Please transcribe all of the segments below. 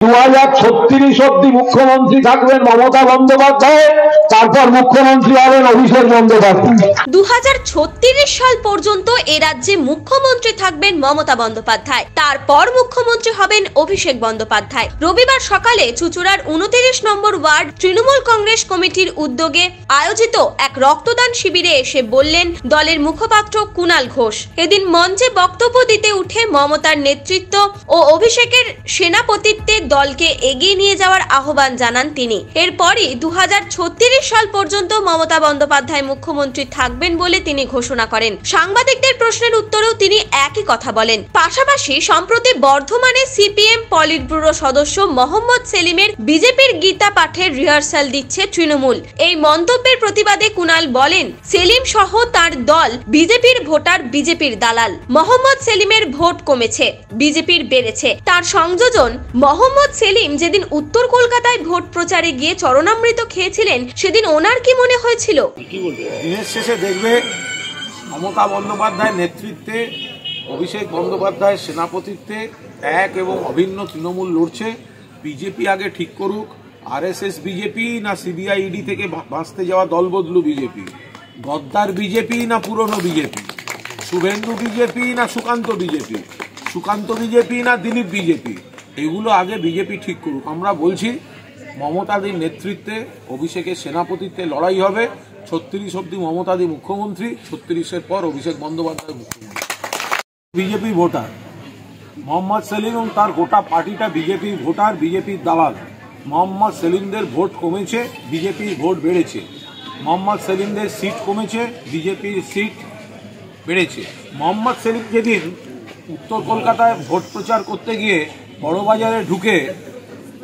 2036 অব্দি মুখ্যমন্ত্রী থাকবেন মমতা বন্দ্যোপাধ্যায়, তারপর মুখ্যমন্ত্রী হবেন অভিষেক বন্দ্যোপাধ্যায়। 2036 সাল পর্যন্ত এ রাজ্যে মুখ্যমন্ত্রী থাকবেন মমতা বন্দ্যোপাধ্যায়, তারপর মুখ্যমন্ত্রী হবেন অভিষেক বন্দ্যোপাধ্যায়। রবিবার সকালে চুঁচুড়ার 29 নম্বর ওয়ার্ড তৃণমূল কংগ্রেস কমিটির উদ্যোগে আয়োজিত এক রক্তদান শিবিরে এসে বললেন দলের মুখপাত্র কুণাল ঘোষ। এদিন মঞ্চে বক্তব্য দিতে উঠে মমতার নেতৃত্ব ও অভিষেকের সেনাপতিত্বে দলকে এগিয়ে নিয়ে যাওয়ার আহ্বান জানান তিনি। এরপরই 2036 সাল পর্যন্ত মমতা বন্দ্যোপাধ্যায় মুখ্যমন্ত্রী থাকবেন বলে তিনি ঘোষণা করেন। সাংবাদিকদের প্রশ্নের উত্তরেও তিনি একই কথা বলেন। পাশাপাশি সম্প্রতি বর্ধমানে সিপিএম পলিট ব্যুরো সদস্য মোহাম্মদ সেলিমের বিজেপির গীতা পাঠের রিহার্সাল দিচ্ছে তৃণমূল। এই মন্তব্যের প্রতিবাদে কুণাল বলেন, সেলিম সহ তার দল বিজেপির ভোটার, বিজেপির দালাল। মোহাম্মদ সেলিমের ভোট কমেছে, বিজেপির বেড়েছে। তার সংযোজন মোহাম্মদ সেলিম যেদিন উত্তর কলকাতায় ভোট প্রচারে গিয়ে চরণামৃত খেয়েছিলেন, সেদিন ওনার কি মনে হয়েছিল? দিনের শেষে দেখবে মমতা বন্দ্যোপাধ্যায়ের নেতৃত্বে, অভিষেক বন্দ্যোপাধ্যায়ের সেনাপতিত্বে এক এবং অভিন্ন তৃণমূল লড়ছে। বিজেপি আগে ঠিক করুক আরএসএস বিজেপি না সিবিআই ইডি থেকে বাঁচতে যাওয়া দলবদলু বিজেপি, গদ্দার বিজেপি না পুরনো বিজেপি, শুভেন্দু বিজেপি না সুকান্ত বিজেপি, সুকান্ত বিজেপি না দিলীপ বিজেপি, এগুলো আগে বিজেপি ঠিক করুক। আমরা বলছি মমতাদির নেতৃত্বে, অভিষেকের সেনাপতিত্বে লড়াই হবে। 36 অব্দি মমতাদি মুখ্যমন্ত্রী, 36-এর পর অভিষেক বন্দ্যোপাধ্যায় মুখ্যমন্ত্রী। বিজেপি ভোটার মোহাম্মদ সেলিম এবং তার গোটা পার্টিটা বিজেপি ভোটার, বিজেপির দালাল। মোহাম্মদ সেলিমদের ভোট কমেছে, বিজেপির ভোট বেড়েছে। মোহাম্মদ সেলিমদের সিট কমেছে, বিজেপির সিট বেড়েছে। মোহাম্মদ সেলিম যেদিন উত্তর কলকাতায় ভোট প্রচার করতে গিয়ে বড়বাজারে ঢুকে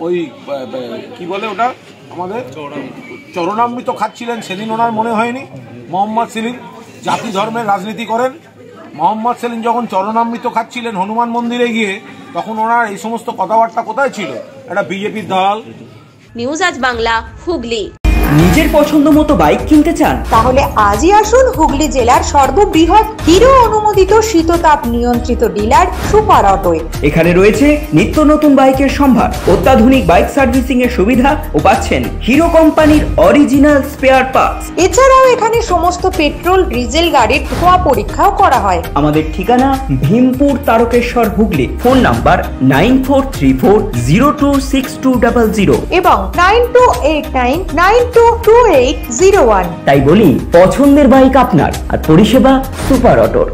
ওই কি বলে ওটা আমাদের চরণামৃত খাচ্ছিলেন, সেদিন ওনার মনে হয়নি মোহাম্মদ সেলিম জাতি ধর্মের রাজনীতি করেন? মোহাম্মদ সেলিম যখন চরণামৃত খাচ্ছিলেন হনুমান মন্দিরে গিয়ে, তখন ওনার এই সমস্ত কথাবার্তা কোথায় ছিল? এটা বিজেপির দালাল। নিউজ আজ বাংলা, হুগলি। নিজের পছন্দ মতো বাইক কিনতে চান? তাহলে আজই আসুন হুগলি জেলার সর্ববৃহৎ হিরো অনুমোদিত শীততাপ নিয়ন্ত্রিত ডিলার সুপার অটোয়। এখানে রয়েছে নিত্য নতুন বাইকের সম্ভার, অত্যাধুনিক বাইক সার্ভিসিং এর সুবিধা ও পাচ্ছেন হিরো কোম্পানির অরিজিনাল স্পেয়ার পার্টস। এছাড়াও এখানে সমস্ত পেট্রোল ডিজেল গাড়ির ধোঁয়া পরীক্ষাও করা হয়। আমাদের ঠিকানা ভীমপুর তারকেশ্বর, হুগলি। ফোন নাম্বার 9434026200 এবং 9289922801। তাই বলি, পছন্দের বাইক আপনার আর পরিষেবা সুপার অটোর।